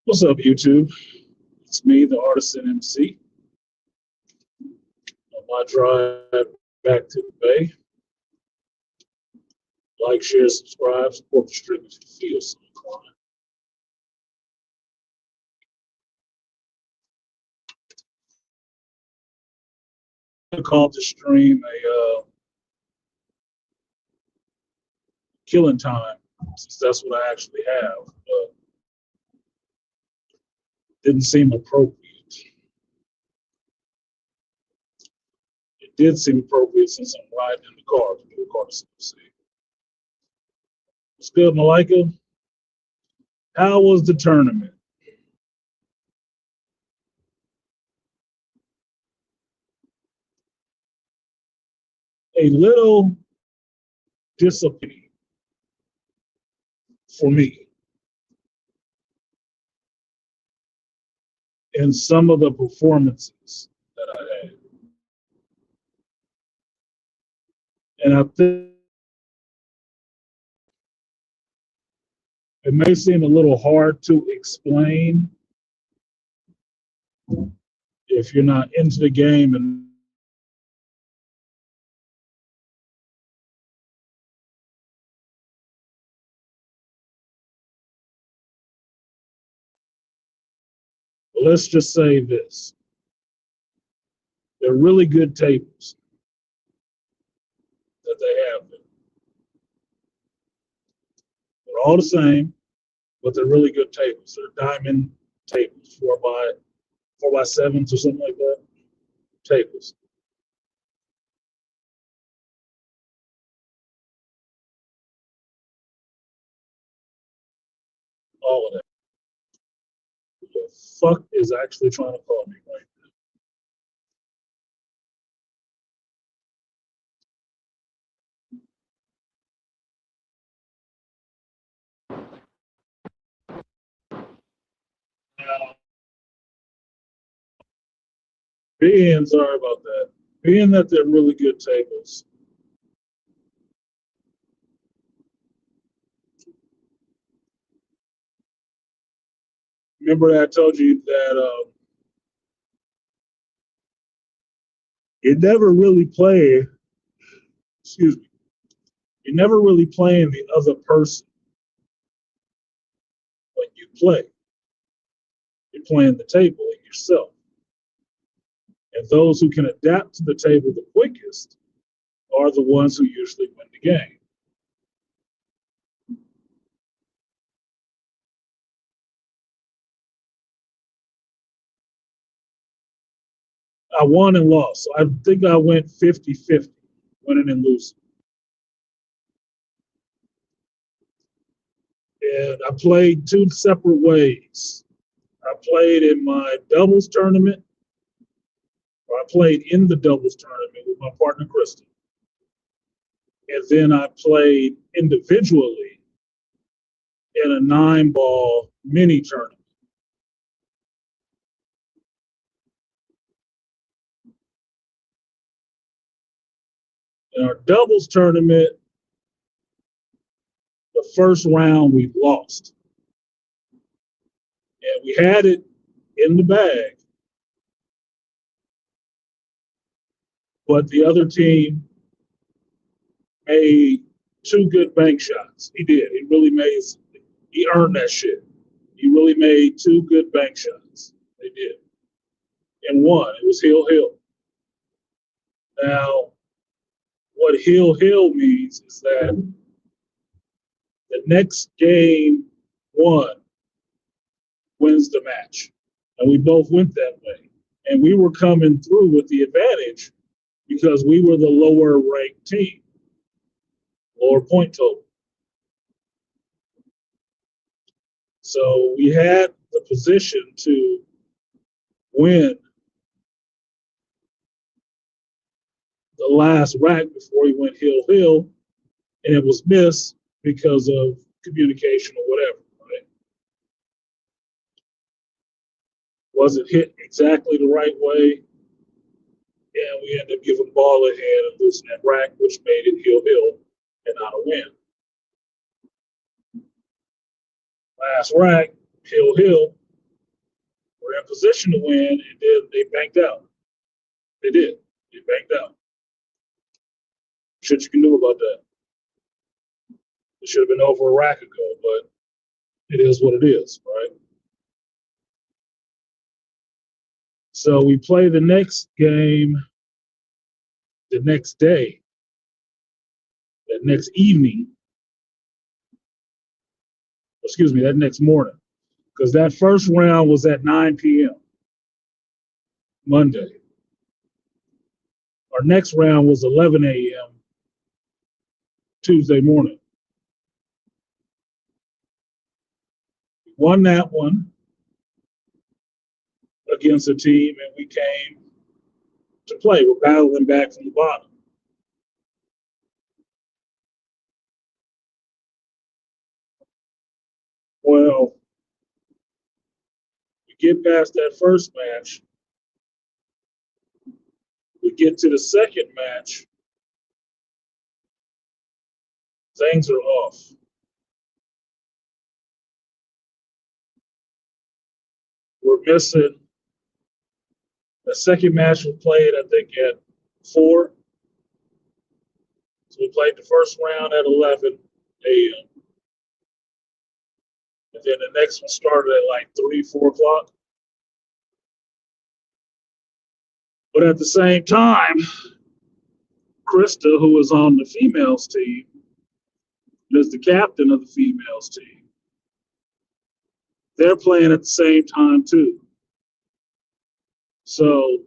What's up, YouTube? It's me, the Artisan MC, on my drive back to the Bay. Like, share, subscribe, support the stream if you feel so inclined. I called the stream a killing time, since that's what I actually have, but didn't seem appropriate. It did seem appropriate since I'm riding in the car to do a Artisan MC. What's good, Malika? How was the tournament? A little disappointing for me in some of the performances that I had. And I think it may seem a little hard to explain if you're not into the game and let's just say this. They're really good tables that they have there. They're all the same, but they're really good tables. They're diamond tables, 4x7s or something like that. Tables. All of that. Who the fuck is actually trying to call me right now? Sorry about that. Being that they're really good tables, remember that I told you that you never really play, excuse me, you're never really playing the other person when you play. You're playing the table and yourself. And those who can adapt to the table the quickest are the ones who usually win the game. I won and lost. So I think I went 50-50, winning and losing. And I played two separate ways. I played in my doubles tournament, or I played in the doubles tournament with my partner, Kristen. And then I played individually in a 9-ball mini tournament. In our doubles tournament, the first round we lost. And we had it in the bag. But the other team made two good bank shots. He did. He earned that shit. He really made two good bank shots. They did. And won. It was Hill. Now, what Hill means is that the next game won wins the match. And we both went that way. And we were coming through with the advantage because we were the lower ranked team, lower point total. So we had the position to win the last rack before he went Hill, and it was missed because of communication or whatever, right? Wasn't hit exactly the right way, and we ended up giving ball a hand and losing that rack, which made it Hill and not a win. Last rack, Hill, were in position to win, and then they banked out. They did. They banked out. Shit you can do about that. It should have been over a rack ago, but it is what it is, right? So we play the next game the next day, that next evening, excuse me, that next morning, because that first round was at 9 p.m. Monday. Our next round was 11 a.m. Tuesday morning. We won that one against a team, and we came to play. We're battling back from the bottom. Well, we get past that first match. We get to the second match. Things are off. We're missing. The second match we played, I think, at 4. So we played the first round at 11 a.m. And then the next one started at like 3, 4 o'clock. But at the same time, Krista, who was on the females team, is the captain of the females team. They're playing at the same time too. So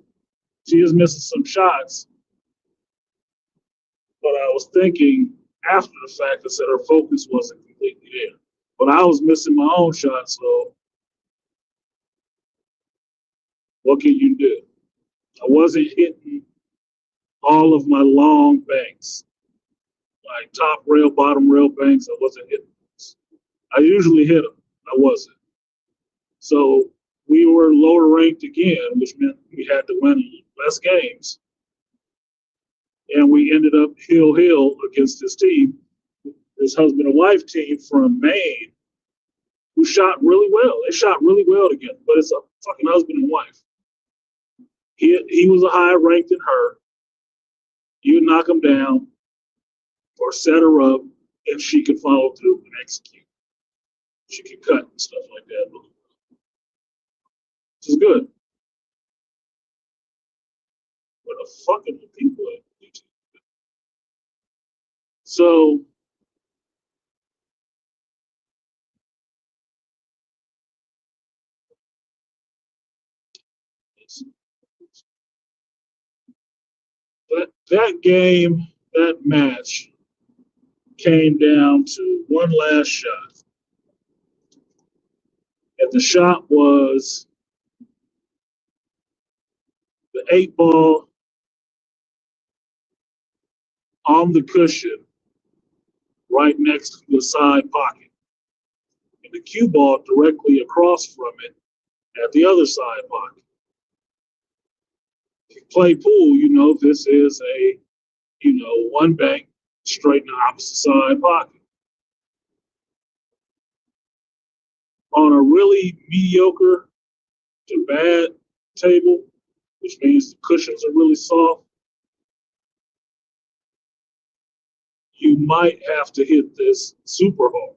she is missing some shots. But I was thinking after the fact, I said her focus wasn't completely there. But I was missing my own shot, so what can you do? I wasn't hitting all of my long banks, like top rail, bottom rail banks. I wasn't hitting those. I usually hit them. I wasn't. So we were lower ranked again, which meant we had to win less games. And we ended up hill against this team, this husband and wife team from Maine, who shot really well. They shot really well together, but it's a fucking husband and wife. He was a higher ranked than her. You would knock him down or set her up, and she could follow through and execute. She could cut and stuff like that. Which is good. But the fucking people at YouTube. So that game, that match came down to one last shot. And the shot was the 8-ball on the cushion right next to the side pocket. And the cue ball directly across from it at the other side pocket. If you play pool, you know this is a, one bank straight in the opposite side pocket. On a really mediocre to bad table, which means the cushions are really soft, you might have to hit this super hard.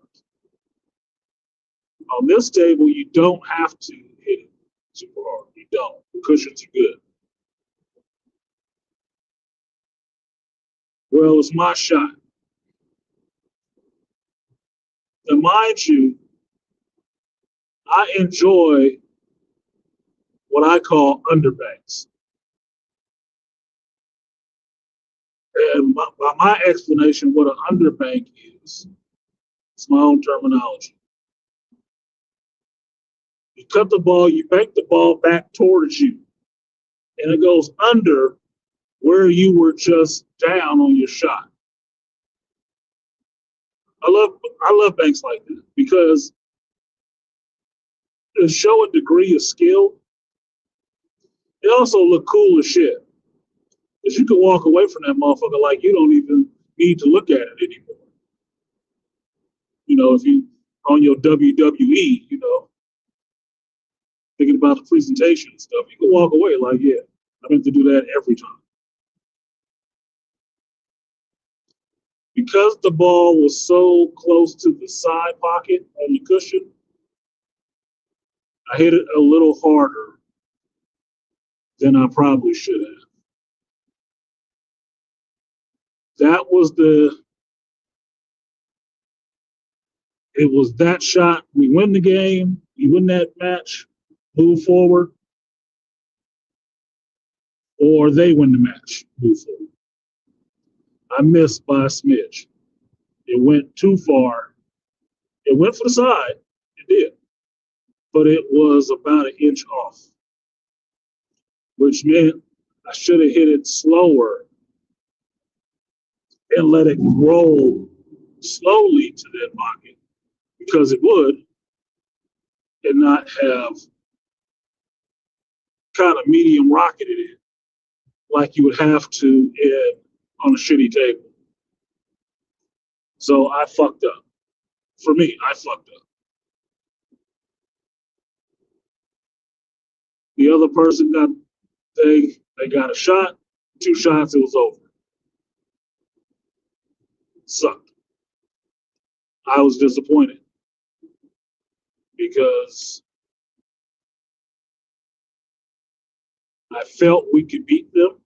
On this table, you don't have to hit it super hard. You don't. The cushions are good. Well, it's my shot. Now, mind you, I enjoy what I call underbanks. And by my explanation, what an underbank is, it's my own terminology. You cut the ball, you bank the ball back towards you, and it goes under where you were just down on your shot. I love banks like that because they show a degree of skill. They also look cool as shit. Because you can walk away from that motherfucker like you don't even need to look at it anymore. If you on your WWE, thinking about the presentation and stuff, you can walk away like, yeah, I meant to do that every time. Because the ball was so close to the side pocket on the cushion, I hit it a little harder than I probably should have. That was it was that shot. We win the game, we win that match, move forward, or they win the match, move forward. I missed by a smidge. It went too far. It went for the side. It did. But it was about an inch off, which meant I should have hit it slower and let it roll slowly to that pocket because it would, and not have kind of medium rocketed it like you would have to on a shitty table. So I fucked up. For me, I fucked up. The other person they got a shot, 2 shots, it was over. Sucked. I was disappointed because I felt we could beat them,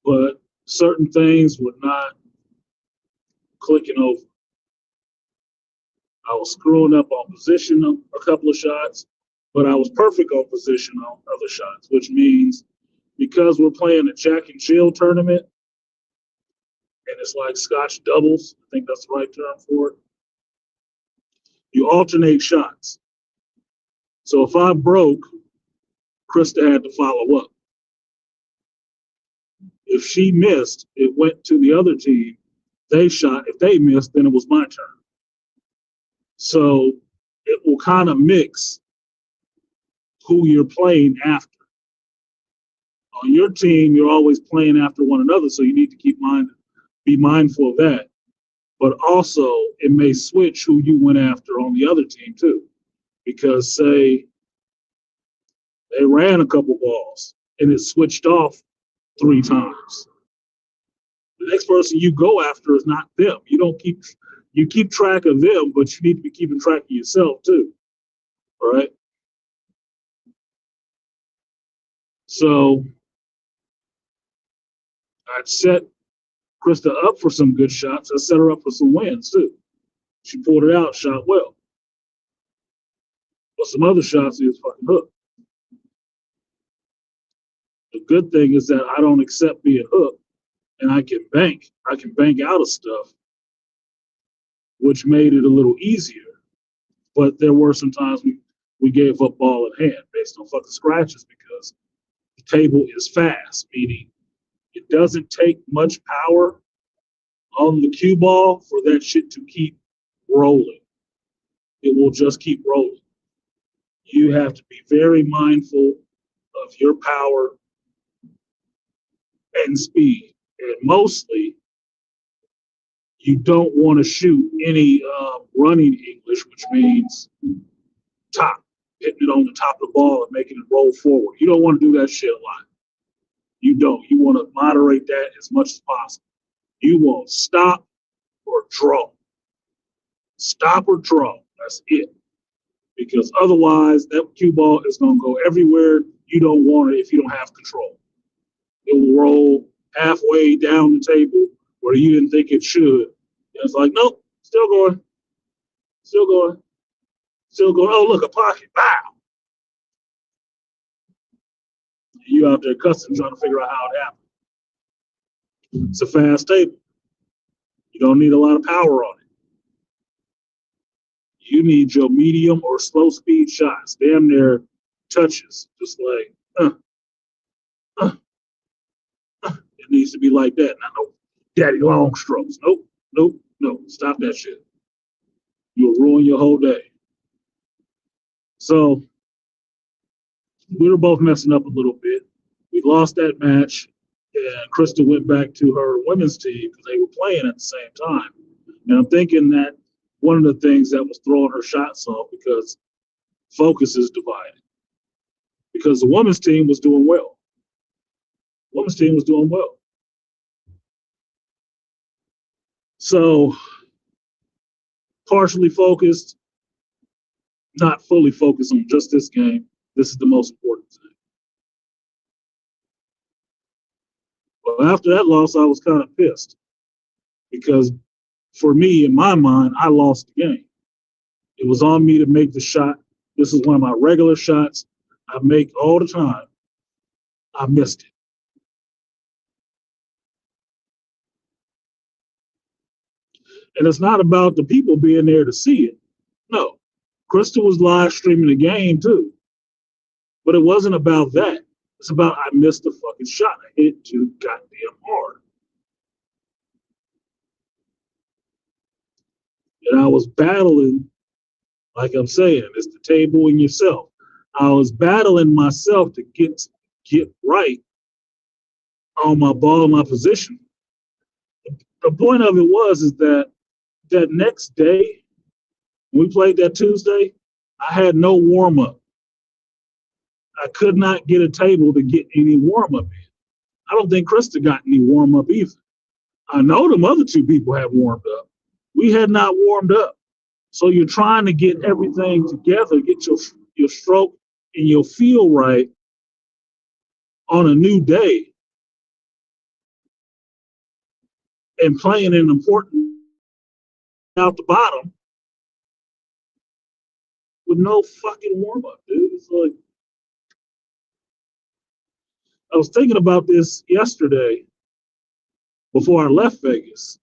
but certain things were not clicking over. I was screwing up on position a couple of shots, but I was perfect on position on other shots, which means because we're playing a Jack and Jill tournament, and it's like Scotch doubles, I think that's the right term for it, you alternate shots. So if I broke, Krista had to follow up. If she missed, it went to the other team. They shot. If they missed, then it was my turn. So it will kind of mix who you're playing after. On your team, you're always playing after one another, so you need to be mindful of that. But also, it may switch who you went after on the other team too, because say they ran a couple balls and it switched off 3 times. The next person you go after is not them. You keep track of them, but you need to be keeping track of yourself too. All right. So I'd set Krista up for some good shots. I set her up for some wins too. She pulled it out, shot well. But some other shots, he was fucking hooked. The good thing is that I don't accept being hooked, and I can bank. I can bank out of stuff, which made it a little easier. But there were some times we gave up ball in hand based on fucking scratches because the table is fast, meaning it doesn't take much power on the cue ball for that shit to keep rolling. It will just keep rolling. You have to be very mindful of your power and speed. And mostly, you don't want to shoot any running English, which means top, hitting it on the top of the ball and making it roll forward. You don't want to do that shit a lot. You don't. You want to moderate that as much as possible. You want stop or draw. Stop or draw. That's it. Because otherwise, that cue ball is going to go everywhere you don't want it if you don't have control. It will roll halfway down the table where you didn't think it should. And it's like, nope, still going, still going, still going. Oh, look, a pocket. Wow. You out there cussing, trying to figure out how it happened. It's a fast table. You don't need a lot of power on it. You need your medium or slow speed shots. Damn near touches. Just like, It needs to be like that. Not no daddy long strokes. Nope, nope, no. Stop that shit. You'll ruin your whole day. So we were both messing up a little bit. We lost that match, and Krista went back to her women's team because they were playing at the same time. And I'm thinking that one of the things that was throwing her shots off because focus is divided. Because the women's team was doing well. Women's team was doing well. So partially focused, not fully focused on just this game. This is the most important thing. Well, after that loss, I was kind of pissed because for me, in my mind, I lost the game. It was on me to make the shot. This is one of my regular shots I make all the time. I missed it. And it's not about the people being there to see it. No. Crystal was live streaming the game too. But it wasn't about that. It's about I missed the fucking shot. I hit it too goddamn hard. And I was battling, like I'm saying, it's the table and yourself. I was battling myself to get right on my ball, my position. The point of it is that next day, when we played that Tuesday, I had no warm up. I could not get a table to get any warm up in. I don't think Krista got any warm up either. I know them other two people have warmed up. We had not warmed up. So you're trying to get everything together, get your stroke and your feel right on a new day. And playing an important out the bottom with no fucking warm up, dude. It's like I was thinking about this yesterday before I left Vegas.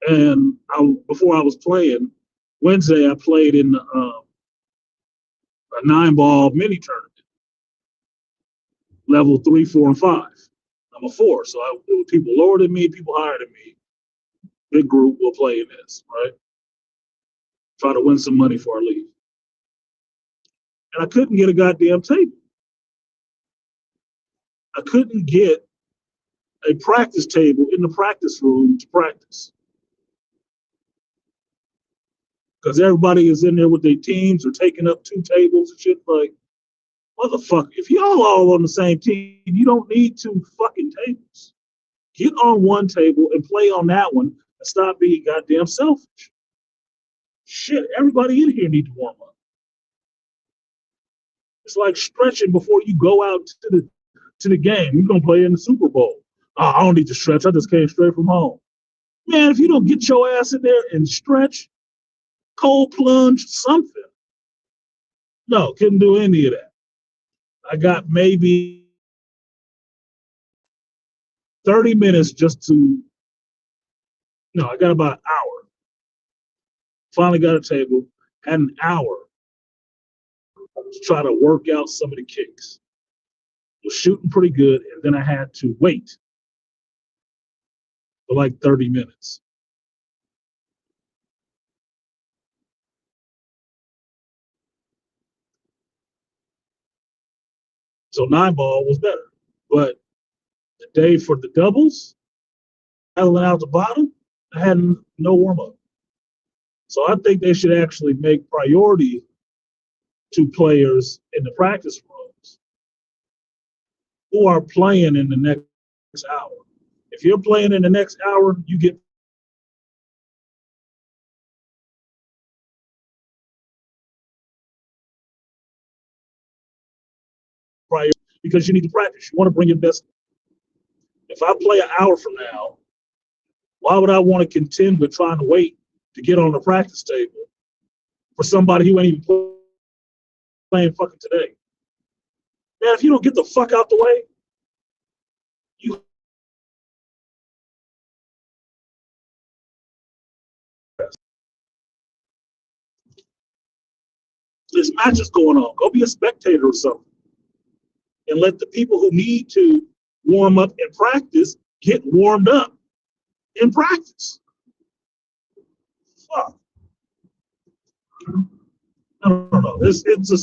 And before I was playing, Wednesday I played in a 9-ball mini tournament, level 3, 4, and 5. I'm a 4, so there were people lower than me, people higher than me. Big group will play in this, right? Try to win some money before I leave. And I couldn't get a goddamn table. I couldn't get a practice table in the practice room to practice. Because everybody is in there with their teams or taking up 2 tables and shit. Like, motherfucker, if y'all all on the same team, you don't need 2 fucking tables. Get on one table and play on that one and stop being goddamn selfish. Shit, everybody in here need to warm up. It's like stretching before you go out to the game. You're gonna play in the Super Bowl. Oh, I don't need to stretch. I just came straight from home. Man, if you don't get your ass in there and stretch, cold plunge, something. No, couldn't do any of that. I got maybe 30 minutes just to, I got about an hour. Finally got a table, had an hour to try to work out some of the kicks. Was shooting pretty good, and then I had to wait for like 30 minutes. So 9-ball was better. But the day for the doubles, battling out the bottom, I had no warm-up. So I think they should actually make priority to players in the practice rooms who are playing in the next hour. If you're playing in the next hour, you get priority because you need to practice. You want to bring your best. If I play an hour from now, why would I want to contend with trying to wait to get on the practice table for somebody who ain't even playing fucking today? Man, if you don't get the fuck out the way, this match is going on. Go be a spectator or something. And let the people who need to warm up in practice get warmed up in practice. Fuck. I don't know. It's a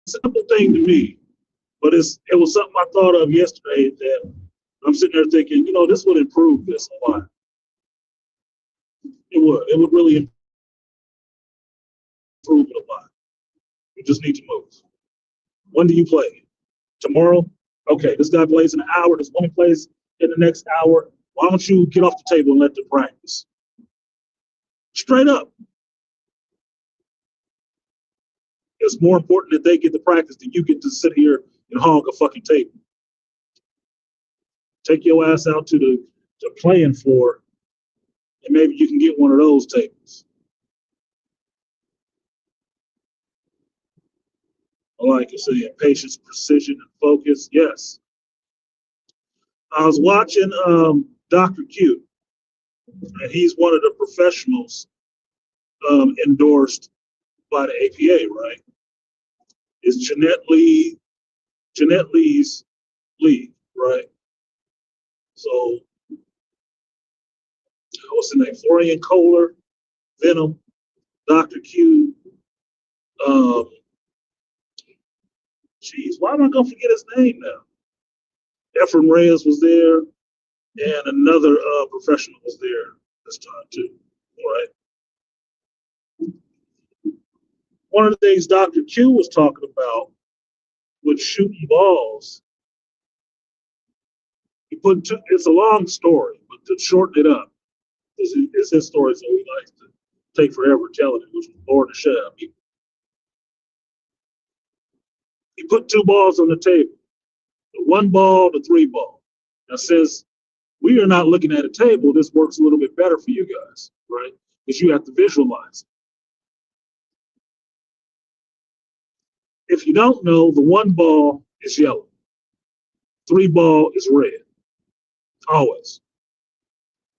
simple thing to me, but it was something I thought of yesterday that I'm sitting there thinking, this would improve this a lot. It would really improve it a lot. You just need to move. When do you play? Tomorrow? Okay, this guy plays in an hour. This woman plays in the next hour. Why don't you get off the table and let them practice? Straight up. It's more important that they get the practice than you get to sit here and hog a fucking table. Take your ass out to the playing floor, and maybe you can get one of those tables. Like you said, patience, precision, and focus. Yes. I was watching Dr. Q, and he's one of the professionals endorsed by the APA, right? It's Jeanette Lee's league, right? So what's the name? Florian Kohler, Venom, Dr. Q. Geez, why am I gonna forget his name now? Efren Reyes was there, and another professional was there this time too. All right. One of the things Dr. Q was talking about with shooting balls, he put two, it's a long story, but to shorten it up, it's his story, so he likes to take forever telling it, which was boring to shut up. He put two balls on the table, the one ball, the three ball. Now, since we are not looking at a table, this works a little bit better for you guys, right? Because you have to visualize it. If you don't know, the one ball is yellow, three ball is red, always.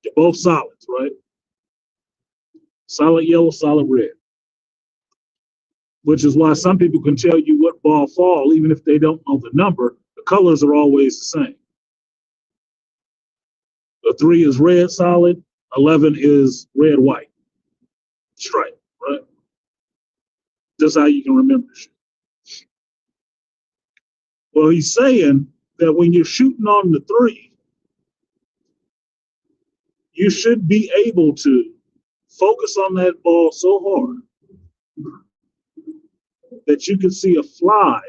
They're both solids, right? Solid yellow, solid red. Which is why some people can tell you what ball fall, even if they don't know the number. The colors are always the same. The 3 is red solid, 11 is red white stripe, right? That's how you can remember shit. Well, he's saying that when you're shooting on the 3, you should be able to focus on that ball so hard that you can see a fly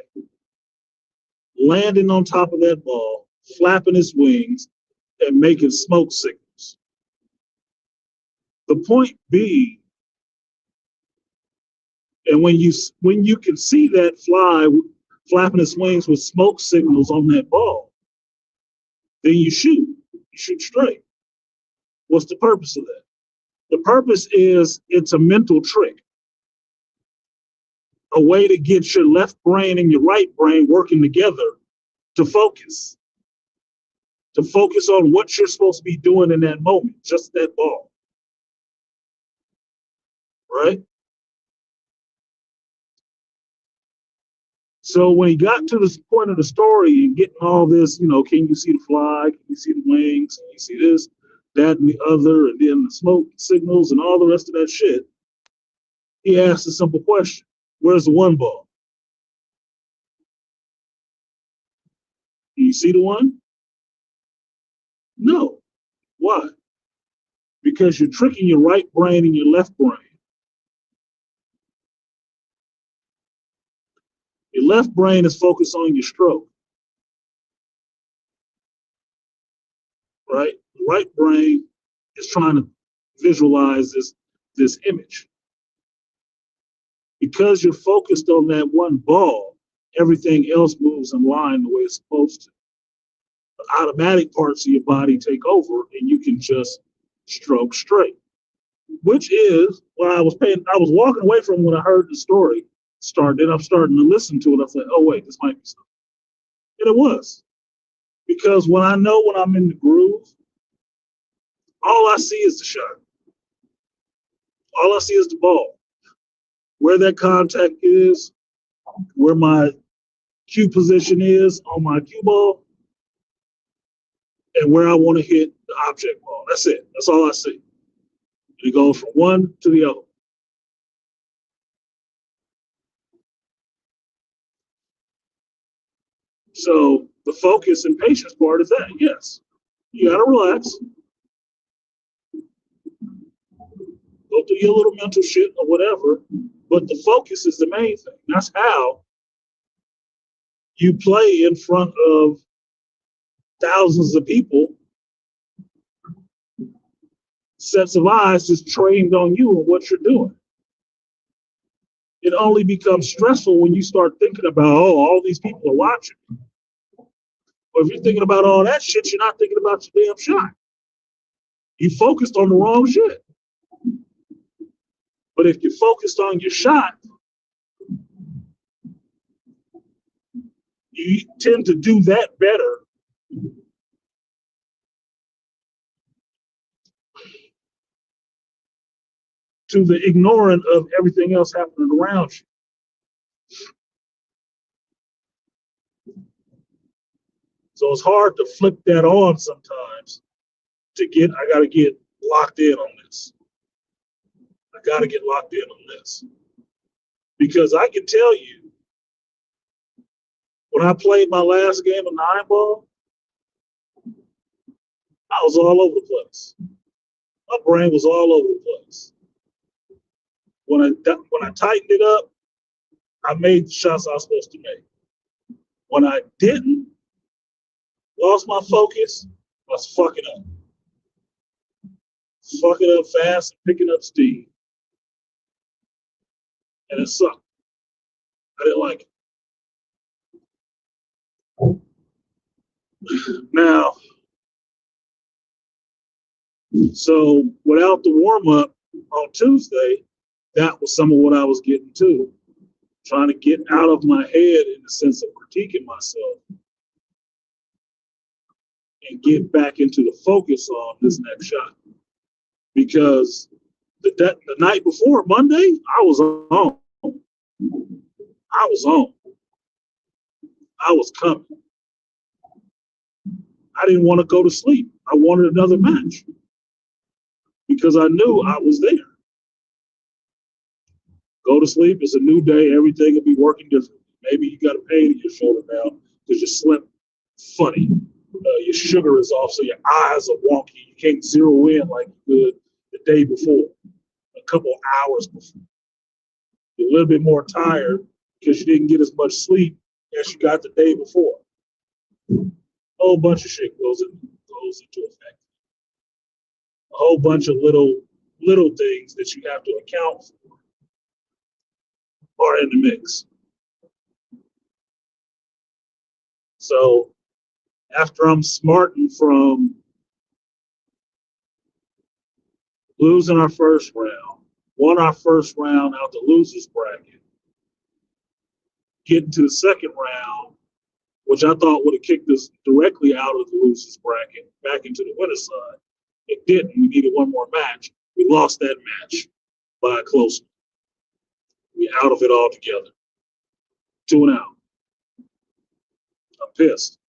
landing on top of that ball, flapping its wings, and making smoke signals. The point being, and when you can see that fly flapping its wings with smoke signals on that ball, then you shoot. You shoot straight. What's the purpose of that? The purpose is it's a mental trick, a way to get your left brain and your right brain working together to focus on what you're supposed to be doing in that moment, just that ball. Right? So when he got to this point of the story and getting all this, can you see the fly? Can you see the wings? Can you see this, that, and the other, and then the smoke signals and all the rest of that shit, he asked a simple question. Where's the one ball? Can you see the one? No. Why? Because you're tricking your right brain and your left brain. Your left brain is focused on your stroke. Right? The right brain is trying to visualize this image. Because you're focused on that one ball, everything else moves in line the way it's supposed to. The automatic parts of your body take over and you can just stroke straight. Which is what I was walking away from when I heard the story start, and I'm starting to listen to it. I said, oh wait, this might be something. And it was. Because when I'm in the groove, all I see is the shot. All I see is the ball. Where that contact is, where my cue position is on my cue ball, and where I want to hit the object ball. That's it. That's all I see. It goes from one to the other. So the focus and patience part is that, yes. You gotta relax. Go through your little mental shit or whatever, but the focus is the main thing. That's how you play in front of thousands of people, sets of eyes just trained on you and what you're doing. It only becomes stressful when you start thinking about, oh, all these people are watching. Or if you're thinking about all that shit, you're not thinking about your damn shot. You focused on the wrong shit. But if you're focused on your shot, you tend to do that better to the ignoring of everything else happening around you. So it's hard to flip that on sometimes I got to get locked in on this. I got to get locked in on this. Because I can tell you, when I played my last game of 9-ball, I was all over the place. My brain was all over the place. When I tightened it up, I made the shots I was supposed to make. When I didn't, lost my focus, I was fucking up. Fucking up fast and picking up steam. And it sucked. I didn't like it. Now, so without the warm-up on Tuesday, that was some of what I was getting to. Trying to get out of my head in the sense of critiquing myself and get back into the focus on this next shot. Because the night before, Monday, I was on. I was on. I was coming. I didn't want to go to sleep. I wanted another match because I knew I was there. Go to sleep. It's a new day. Everything will be working differently. Maybe you got a pain in your shoulder now because you slept funny. Your sugar is off, so your eyes are wonky. You can't zero in like you could the day before, a couple hours before. You're a little bit more tired because you didn't get as much sleep as you got the day before. A whole bunch of shit goes into effect. A whole bunch of little things that you have to account for are in the mix. So after I'm smarting from losing our first round, won our first round out the losers bracket, getting to the second round, which I thought would have kicked us directly out of the losers bracket back into the winner's side. It didn't. We needed one more match. We lost that match by a close one. We're out of it altogether. 2 and out. I'm pissed.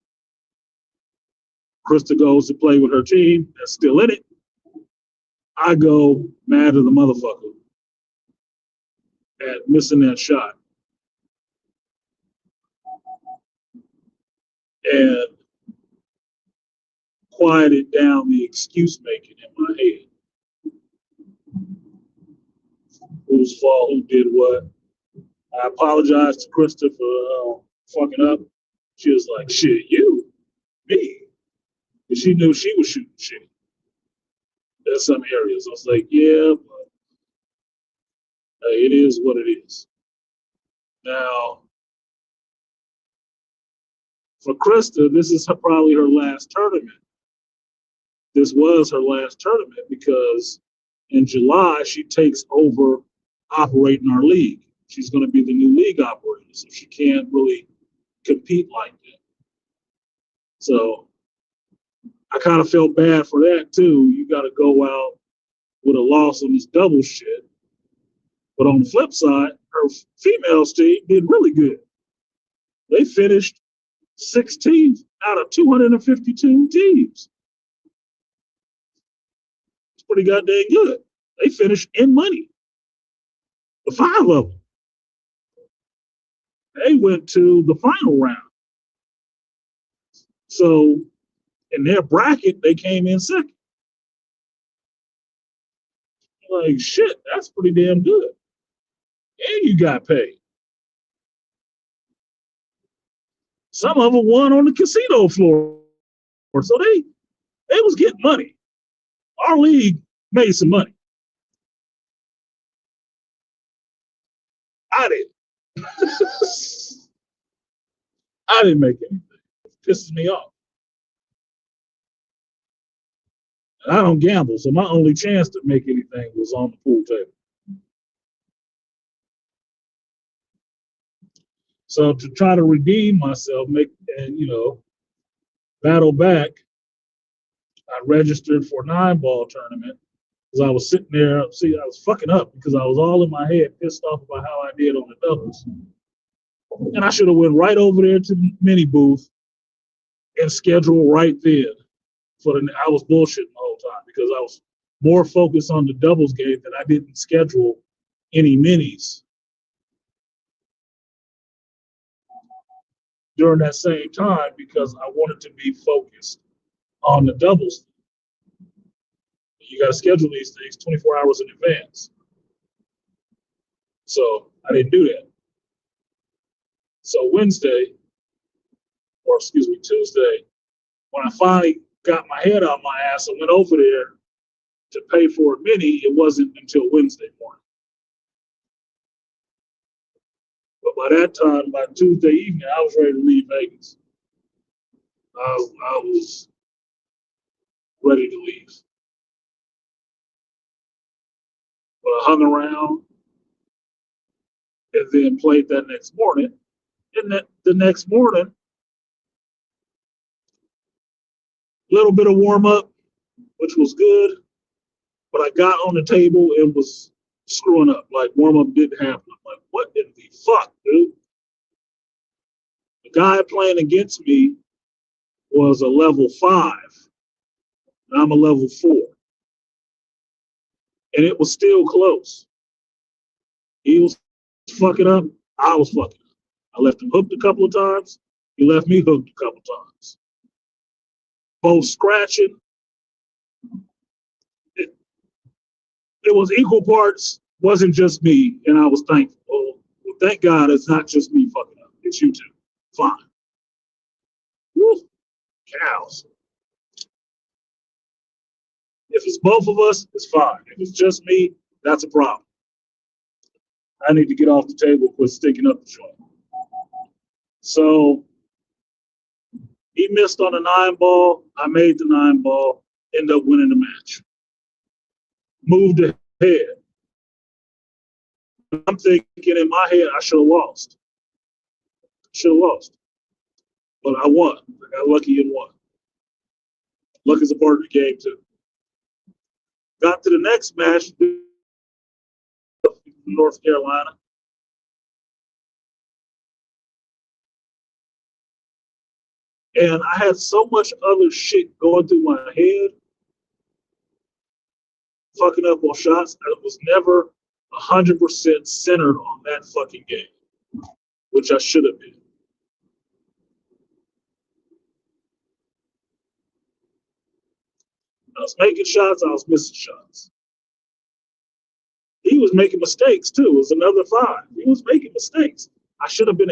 Krista goes to play with her team that's still in it. I go mad at the motherfucker at missing that shot. And quieted down the excuse making in my head. Whose fault, who did what. I apologized to Krista for fucking up. She was like, shit, you, me. And she knew she was shooting shit. In some areas. I was like, yeah, but it is what it is. Now, for Krista, this is probably her last tournament. This was her last tournament because in July, she takes over operating our league. She's going to be the new league operator, so she can't really compete like that. So I kind of felt bad for that too. You got to go out with a loss on this double shit. But on the flip side, her females team did really good. They finished 16th out of 252 teams. It's pretty goddamn good. They finished in money. The 5 of them. They went to the final round. So in their bracket, they came in second. Like, shit, that's pretty damn good. And you got paid. Some of them won on the casino floor. So they was getting money. Our league made some money. I didn't. I didn't make anything. It pisses me off. And I don't gamble, so my only chance to make anything was on the pool table. So to try to redeem myself, battle back, I registered for a 9-ball tournament because I was sitting there. See, I was fucking up because I was all in my head, pissed off about how I did on the doubles. And I should have went right over there to the mini booth and scheduled right then. I was bullshitting the whole time because I was more focused on the doubles game that I didn't schedule any minis during that same time because I wanted to be focused on the doubles. You got to schedule these things 24 hours in advance. So I didn't do that. So Tuesday, when I finally got my head out my ass and went over there to pay for a mini, it wasn't until Wednesday morning. But by that time, by Tuesday evening, I was ready to leave Vegas. I was ready to leave. But I hung around and then played that next morning. And the next morning, a little bit of warm up, which was good. But I got on the table and was screwing up. Like warm up didn't happen. I'm like, what in the fuck, dude? The guy playing against me was a level 5, and I'm a level 4. And it was still close. He was fucking up. I was fucking up. I left him hooked a couple of times. He left me hooked a couple of times. Both scratching. It was equal parts. Wasn't just me, and I was thankful. Well, thank God it's not just me fucking up. It's you two. Fine. Woo. Cows. If it's both of us, it's fine. If it's just me, that's a problem. I need to get off the table, quit sticking up the joint. So he missed on a 9-ball. I made the 9-ball, ended up winning the match. Moved ahead. I'm thinking in my head, I should have lost. But I won. I got lucky and won. Luck is a part of the game, too. Got to the next match, North Carolina. And I had so much other shit going through my head, fucking up on shots. I was never 100% centered on that fucking game, which I should have been. I was making shots, I was missing shots. He was making mistakes too. It was another 5. He was making mistakes. I should have been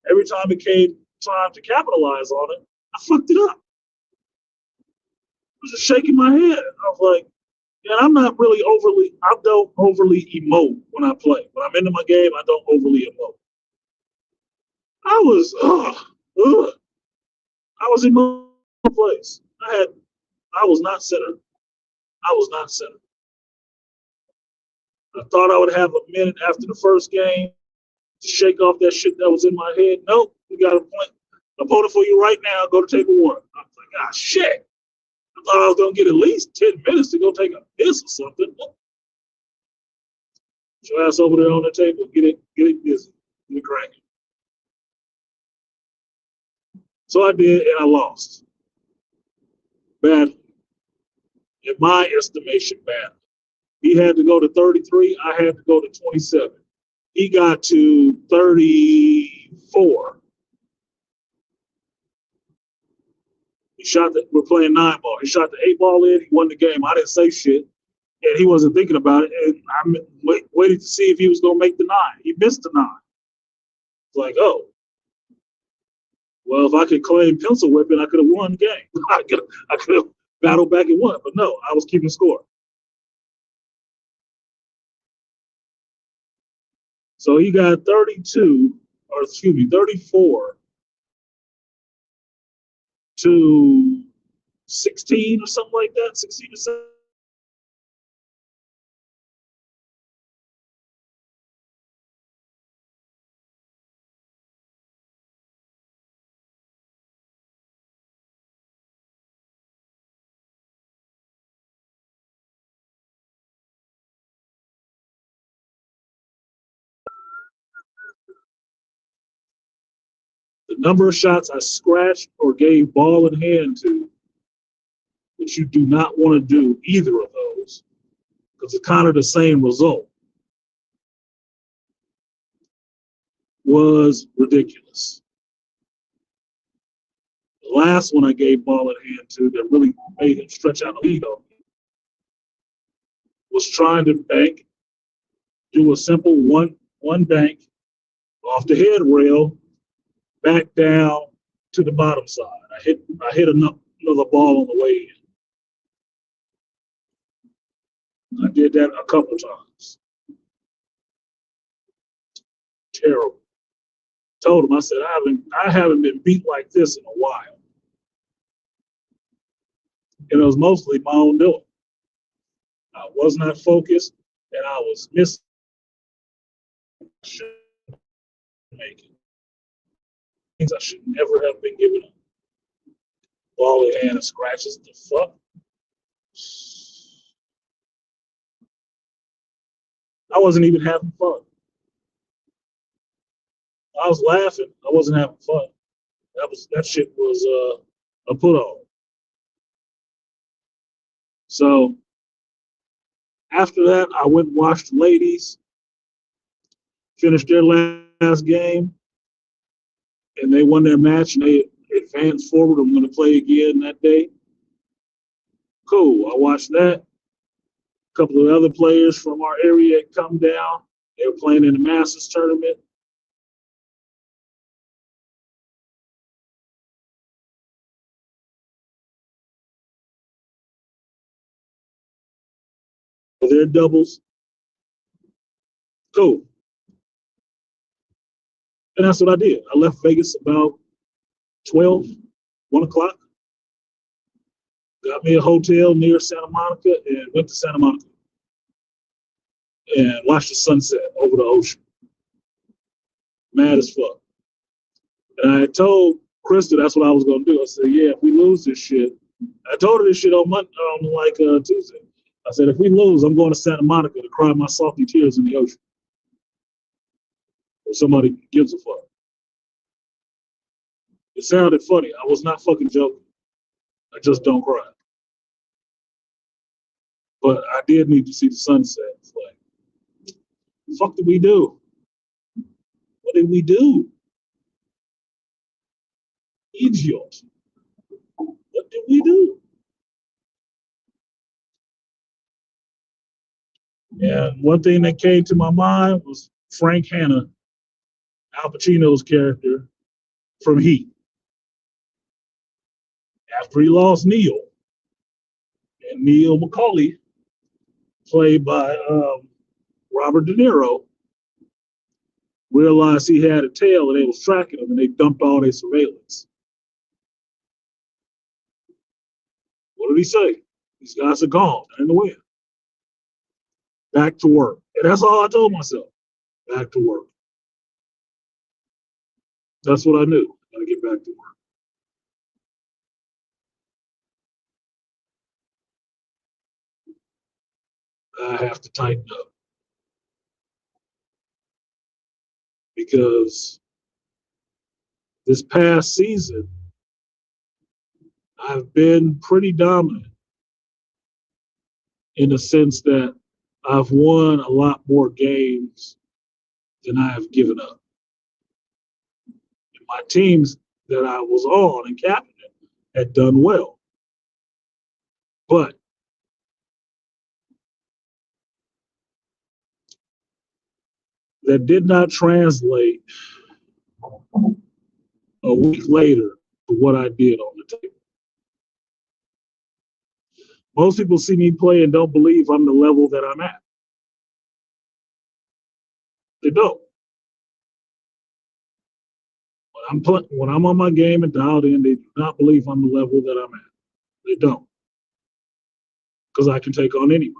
every time it came time to capitalize on it, I fucked it up. I was just shaking my head. I was like, and I'm not really I don't overly emote when I play. When I'm into my game, I don't overly emote. I was in my place. I was not centered. I thought I would have a minute after the first game to shake off that shit that was in my head. Nope, we got a point. Opponent for you right now. Go to table 1. I was like, ah, shit. I thought I was gonna get at least 10 minutes to go take a piss or something. Get your ass over there on the table. Get it busy. Get it cracking. So I did, and I lost. Badly. In my estimation, badly. He had to go to 33. I had to go to 27. He got to 34. We're playing 9-ball. He shot the 8-ball in. He won the game. I didn't say shit. and he wasn't thinking about it. And I'm waiting to see if he was going to make the 9. He missed the 9. It's like, oh, well, if I could claim pencil whipping, I could have won the game. I could have battled back and won. But no, I was keeping score. So he got 32, or excuse me, 34 to 16 or something like that, 16 to 7. The number of shots I scratched or gave ball in hand to, which you do not want to do either of those, because it's kind of the same result, was ridiculous. The last one I gave ball in hand to that really made him stretch out the lead on me was trying to bank, do a simple one bank off the head rail, back down to the bottom side. I hit another ball on the way in. I did that a couple of times. Terrible. Told him, I said, I haven't been beat like this in a while. And it was mostly my own doing. I was not focused, and I was missing making things I should never have been given up. Ball in hand and scratches. The fuck? I wasn't even having fun. I was laughing. I wasn't having fun. That shit was a put on. So after that, I went and watched the ladies, finished their last game, and they won their match and they advanced forward. I'm going to play again that day. Cool. I watched that. A couple of other players from our area had come down. They were playing in the Masters tournament. For their doubles. Cool. And that's what I did. I left Vegas about 12, 1 o'clock. Got me a hotel near Santa Monica and went to Santa Monica and watched the sunset over the ocean. Mad as fuck. And I told Krista that's what I was going to do. I said, yeah, if we lose this shit, I told her this shit on Monday, on Tuesday. I said, if we lose, I'm going to Santa Monica to cry my salty tears in the ocean. If somebody gives a fuck. It sounded funny. I was not fucking joking. I just don't cry. But I did need to see the sunset. It's like, the fuck did we do? What did we do? Idiot. What did we do? And one thing that came to my mind was Frank Hanna, Al Pacino's character from Heat. After he lost Neil, and Neil McCauley, played by Robert De Niro, realized he had a tail and they was tracking him and they dumped all their surveillance. What did he say? These guys are gone in the wind. Back to work. And that's all I told myself. Back to work. That's what I knew. I gotta get back to work. I have to tighten up. Because this past season, I've been pretty dominant in the sense that I've won a lot more games than I have given up. And my teams that I was on and captain had done well. But that did not translate a week later to what I did on the table. Most people see me play and don't believe I'm the level that I'm at. They don't. When I'm on my game and dialed in, they do not believe I'm the level that I'm at. They don't, because I can take on anybody.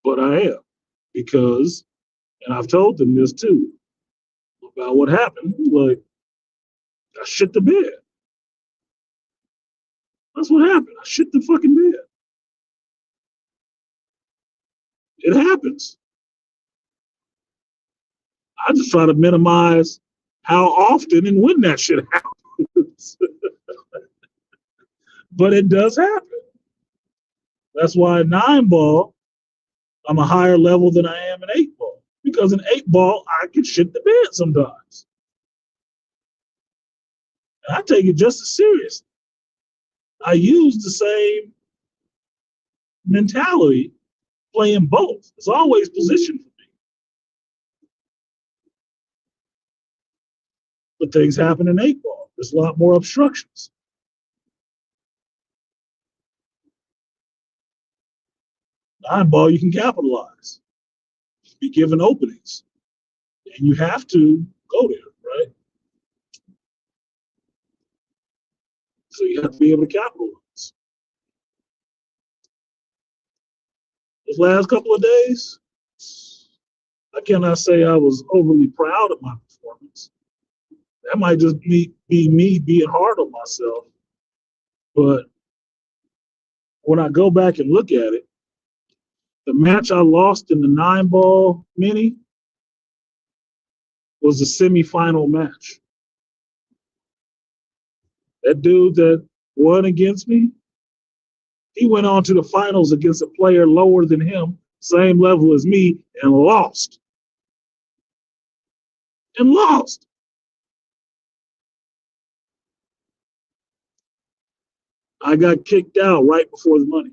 But I am, because, and I've told them this too, about what happened. Like, I shit the bed. That's what happened. I shit the fucking bed. It happens. I just try to minimize how often and when that shit happens. But it does happen. That's why 9 ball, I'm a higher level than I am in 8 ball. Because in 8 ball, I can shit the bed sometimes. And I take it just as serious. I use the same mentality playing both. It's always position for me. But things happen in 8 ball. There's a lot more obstructions. 9 ball, you can capitalize, be given openings, and you have to go there, right? So you have to be able to capitalize. Those last couple of days, I cannot say I was overly proud of my performance. That might just be me being hard on myself. But when I go back and look at it, the match I lost in the 9 ball mini was the semifinal match. That dude that won against me, he went on to the finals against a player lower than him, same level as me, and lost. And lost. I got kicked out right before the money.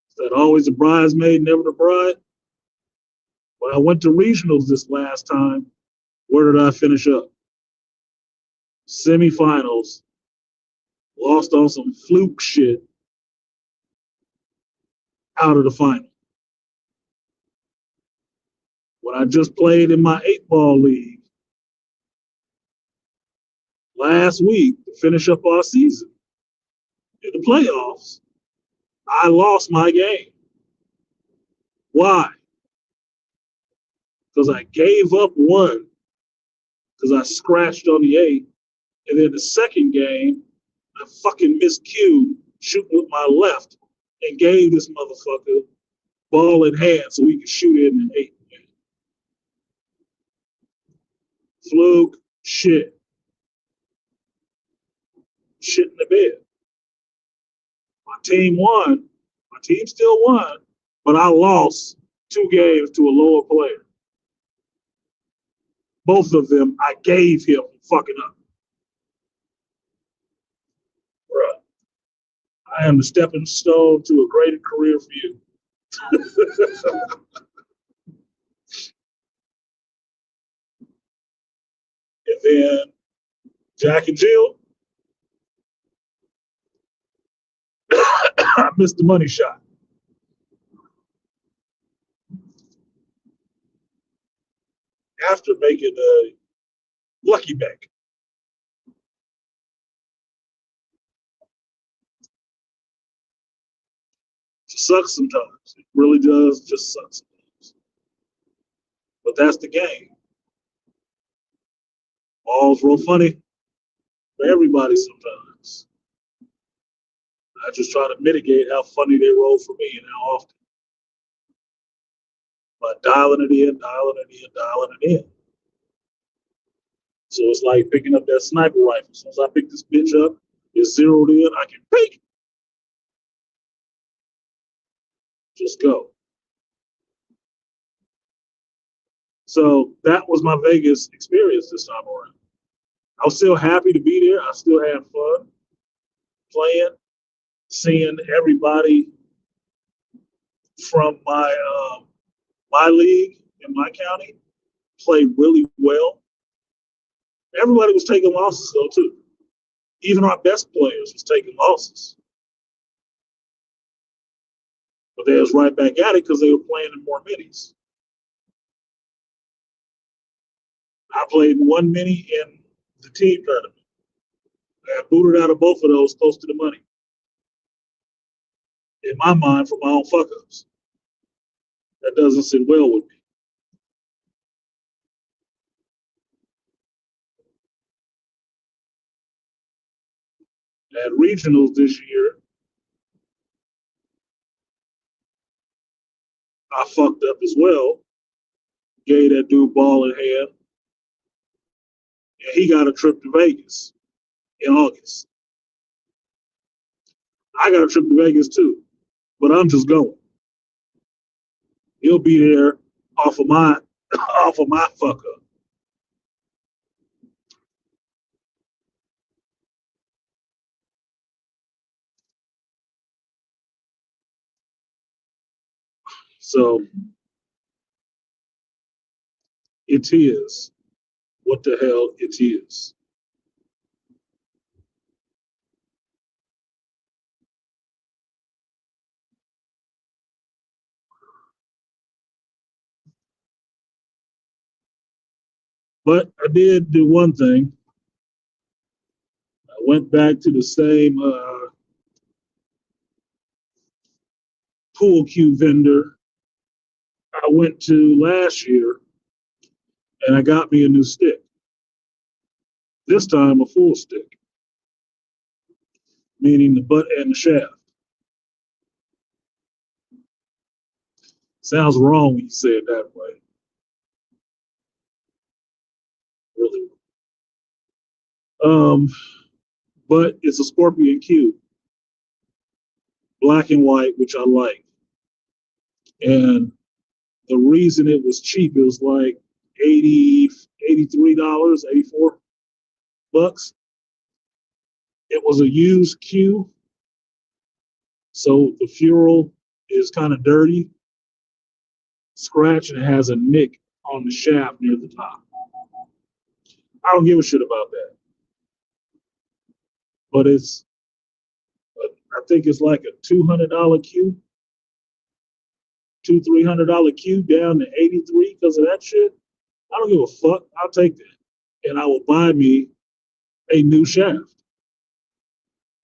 Is that always a bridesmaid, never the bride? When I went to regionals this last time, where did I finish up? Semifinals. Lost on some fluke shit out of the final. When I just played in my 8 ball league last week to finish up our season in the playoffs, I lost my game. Why? Because I gave up one because I scratched on the 8. And then the second game, I fucking miscued shooting with my left and gave this motherfucker ball in hand so he could shoot in an 8. Fluke, shit. Shit in the bed. My team won. My team still won, but I lost 2 games to a lower player. Both of them I gave him fucking up. Bruh, I am the stepping stone to a greater career for you. And then Jack and Jill, I missed the money shot. After making a lucky bank. It sucks sometimes. It really does just suck sometimes. But that's the game. Ball's real funny for everybody sometimes. I just try to mitigate how funny they roll for me and how often. By dialing it in, dialing it in, dialing it in. So it's like picking up that sniper rifle. As soon as I pick this bitch up, it's zeroed in, I can peek. Just go. So that was my Vegas experience this time around. I was still happy to be there. I still had fun playing, seeing everybody from my league in my county play really well. Everybody was taking losses though too. Even our best players was taking losses. But they was right back at it because they were playing in more minis. I played one mini in the team tournament. I got booted out of both of those close to the money. In my mind, for my own fuck ups. That doesn't sit well with me. At regionals this year, I fucked up as well. Gave that dude ball in hand, and he got a trip to Vegas in August. I got a trip to Vegas too, but I'm just going. He'll be there off of my off of my fuck up. So it is what the hell it is. But I did do one thing. I went back to the same pool cue vendor I went to last year, and I got me a new stick. This time a full stick, meaning the butt and the shaft. Sounds wrong when you say it that way. Really. But it's a Scorpion Q, black and white, which I like. And the reason it was cheap, it was like 80, $83, 84 bucks. It was a used Q, so the ferrule is kind of dirty, scratch, and it has a nick on the shaft near the top. I don't give a shit about that. But I think it's like a $200 Q, $300 Q down to 83 because of that shit. I don't give a fuck. I'll take that, and I will buy me a new shaft.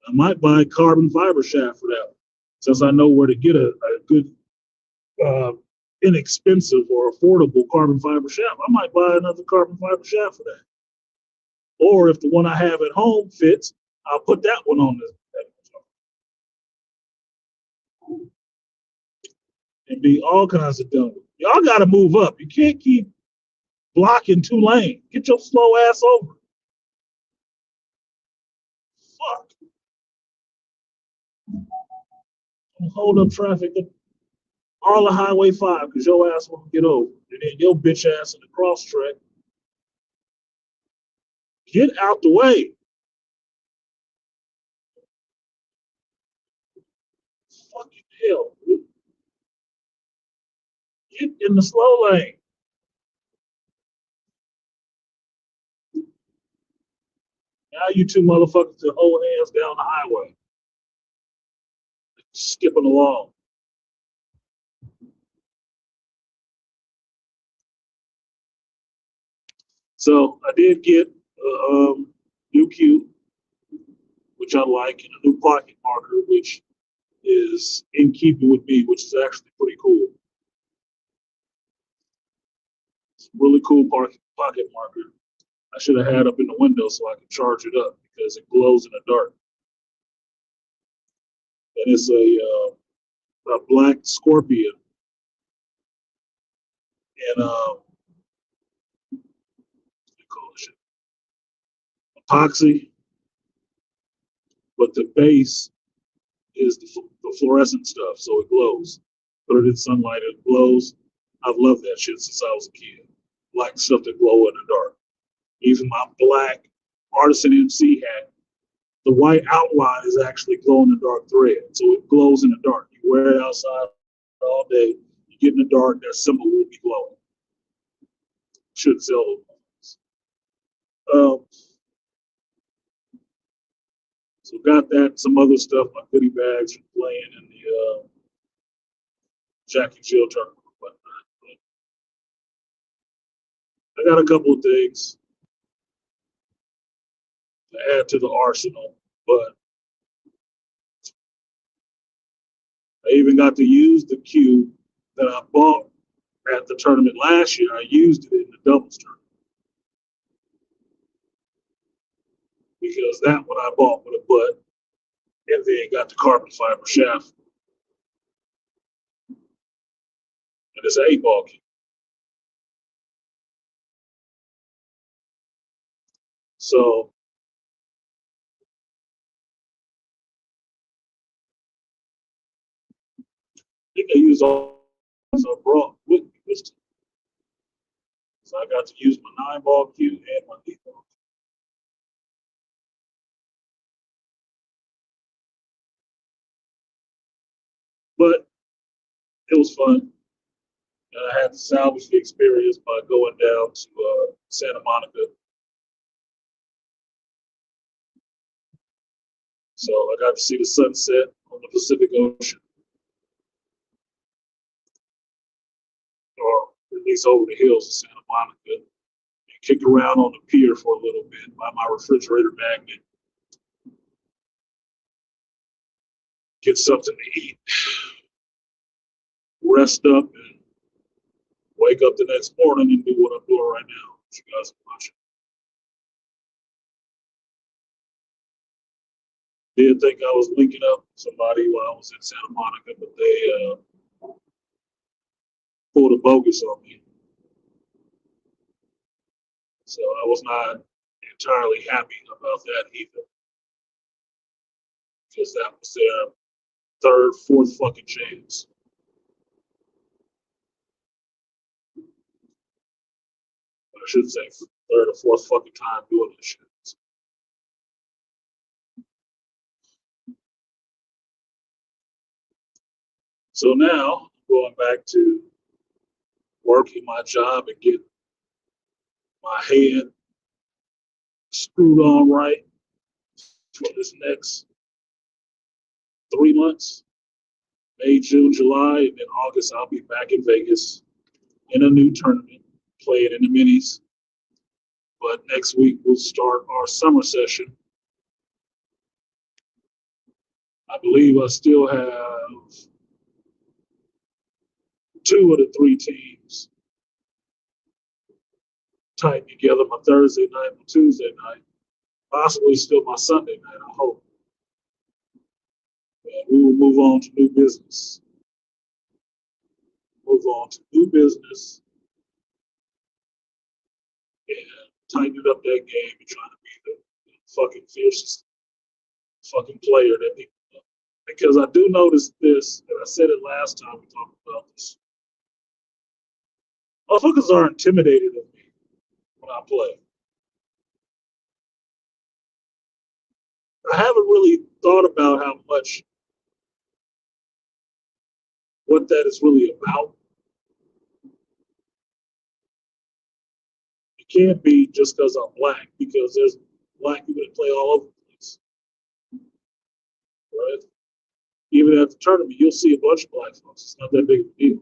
I might buy a carbon fiber shaft for that, since I know where to get a good, uh, inexpensive or affordable carbon fiber shaft. I might buy another carbon fiber shaft for that. Or if the one I have at home fits, I'll put that one on the and be all kinds of dumb. Y'all got to move up. You can't keep blocking 2 lanes. Get your slow ass over. Fuck. Hold up traffic all the Highway 5 because your ass won't get over. And then your bitch ass in the cross track. Get out the way. Fucking hell. Get in the slow lane. Now you two motherfuckers to hold hands down the highway. Skipping along. So I did get a new cue, which I like, and a new pocket marker, which is in keeping with me, which is actually pretty cool. It's a really cool pocket marker. I should have had up in the window so I could charge it up because it glows in the dark. And it's a black scorpion and epoxy, but the base is the fluorescent stuff, so it glows. Put it in sunlight, it glows. I've loved that shit since I was a kid. like stuff that glow in the dark. Even my black Artisan MC hat, the white outline is actually glow in the dark thread, so it glows in the dark. You wear it outside all day, you get in the dark, that symbol will be glowing. Should sell those. So got that, some other stuff, my goodie bags from playing in the Jack and Jill tournament. I got a couple of things to add to the arsenal, but I even got to use the cue that I bought at the tournament last year. I used it in the doubles tournament because that one I bought with a butt and then got the carbon fiber shaft. And it's an 8-ball cue. So I think I used all I brought with me this time. So I got to use my 9-ball cue and my 8-ball. But it was fun. And I had to salvage the experience by going down to Santa Monica. So I got to see the sunset on the Pacific Ocean, or at least over the hills of Santa Monica, and kick around on the pier for a little bit by my refrigerator magnet, get something to eat, rest up, and wake up the next morning and do what I'm doing right now. You guys are watching. Did think I was linking up with somebody while I was in Santa Monica, but they pulled a bogus on me. So I was not entirely happy about that either, because that was their third, fourth fucking chance. I should say third or fourth fucking time doing this shit. So now, going back to working my job and getting my head screwed on right for this next 3 months, May, June, July, and then August, I'll be back in Vegas in a new tournament, playing in the minis. But next week, we'll start our summer session. I believe I still have 2 of the 3 teams tied together, my Thursday night, my Tuesday night, possibly still my Sunday night, I hope. And we will move on to new business. Move on to new business and tighten up that game and trying to be the fucking fiercest fucking player that people know. Because I do notice this, and I said it last time we talked about this. Motherfuckers are intimidated of me when I play. I haven't really thought about how much what that is really about. It can't be just because I'm black, because there's black people that play all over the place. Right? Even at the tournament, you'll see a bunch of black folks. It's not that big of a deal.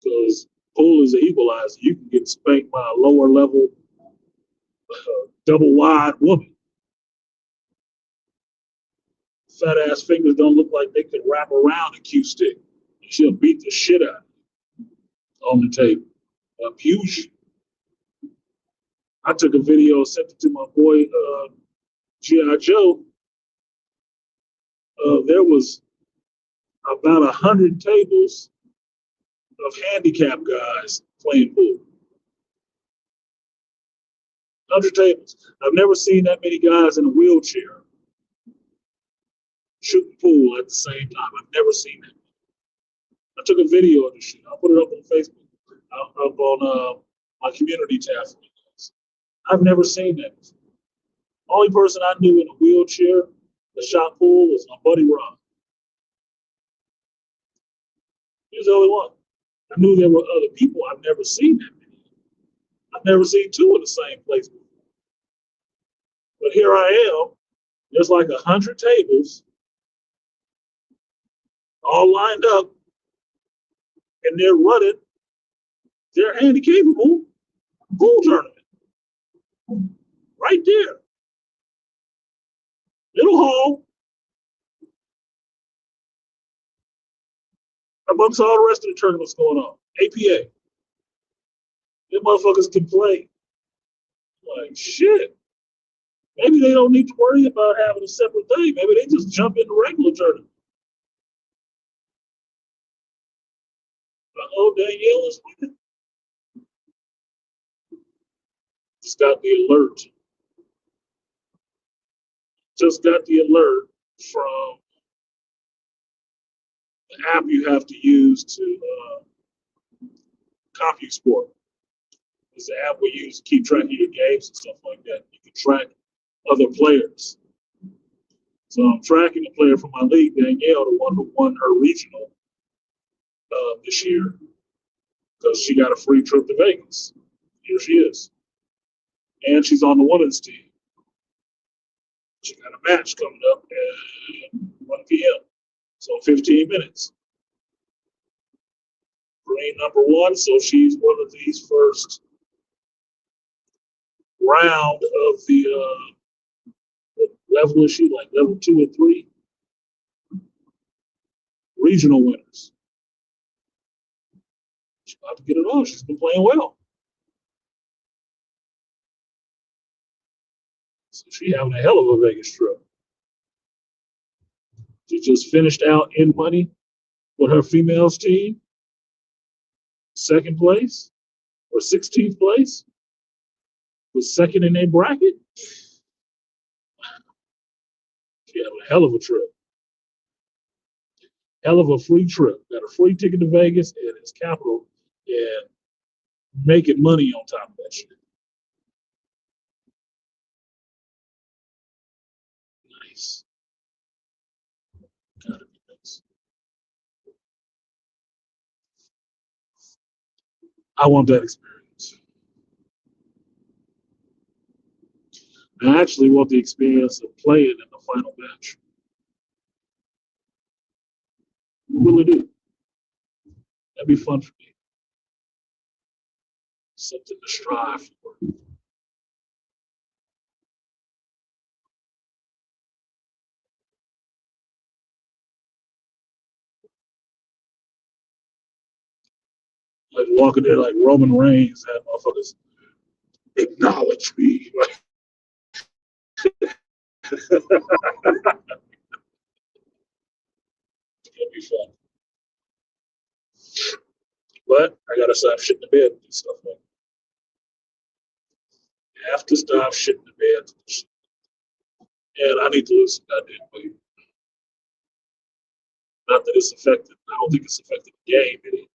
Because pool is an equalizer. You can get spanked by a lower level, double wide woman. Fat ass fingers don't look like they could wrap around a cue stick. She'll beat the shit out of you on the table. Abuse you. I took a video, sent it to my boy G.I. Joe. There was about 100 tables of handicapped guys playing pool. 100 tables. I've never seen that many guys in a wheelchair shooting pool at the same time. I've never seen that. I took a video of this shit. I'll put it up on Facebook. up on my community tab. I've never seen that before. Only person I knew in a wheelchair that shot pool was my buddy Ron. He was the only one. I knew there were other people. I've never seen that many. I've never seen two in the same place before. But here I am. There's like 100 tables all lined up, and they're running their handicapable pool tournament right there. Little hall amongst all the rest of the tournaments going on. APA. Them motherfuckers can play. Like shit. Maybe they don't need to worry about having a separate thing. Maybe they just jump in the regular tournament. Oh, Danielle is winning. Just got the alert. Just got the alert from the app you have to use to CompuSport. It's the app we use to keep track of your games and stuff like that. You can track other players. So I'm tracking a player from my league, Danielle, the one who won her regional this year, because she got a free trip to Vegas. Here she is. And she's on the women's team. She got a match coming up at 1 p.m. So 15 minutes. Green number one, so she's one of these first round of the what level is she, like level 2 and 3 regional winners. She's about to get it on. She's been playing well. So she having a hell of a Vegas trip. She just finished out in money with her females team, second place or 16th place, was second in their bracket. She had a hell of a trip. Hell of a free trip. Got a free ticket to Vegas and its capital and making money on top of that shit. Nice. Gotta be nice. I want that experience. I actually want the experience of playing in the final match. I really do. That'd be fun for me. Something to strive for. Like walking there like Roman Reigns, that motherfuckers acknowledge me. It'll be fun. But I gotta stop shitting the bed and stuff like that. I have to stop shitting the bed. And I need to lose some goddamn weight. Not that it's affected. I don't think it's affected the game any,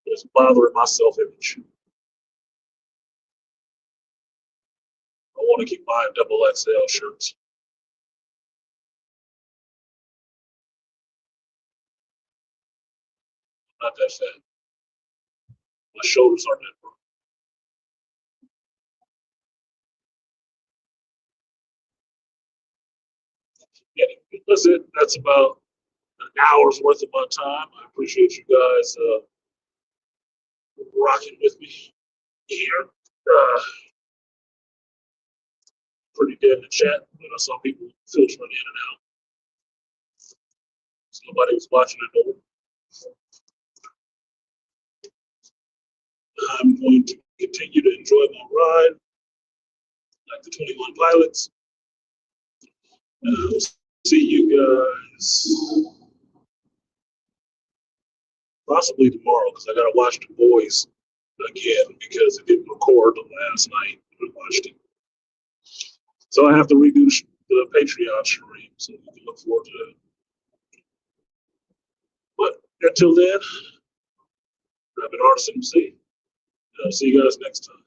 but it's bothering my self-image. I want to keep buying double XL shirts. I'm not that fat. My shoulders aren't that broad. Anyway, that's it. That's about an hour's worth of my time. I appreciate you guys rocking with me here. Pretty dead in the chat. You know, some people filtering in and out. So nobody was watching it over. I'm going to continue to enjoy my ride, like the 21 Pilots. See you guys possibly tomorrow because I got to watch The Boys again because it didn't record last night. I watched it. So I have to redo the Patreon stream, so you can look forward to that. But until then, I've been Artisan MC. I'll see you guys next time.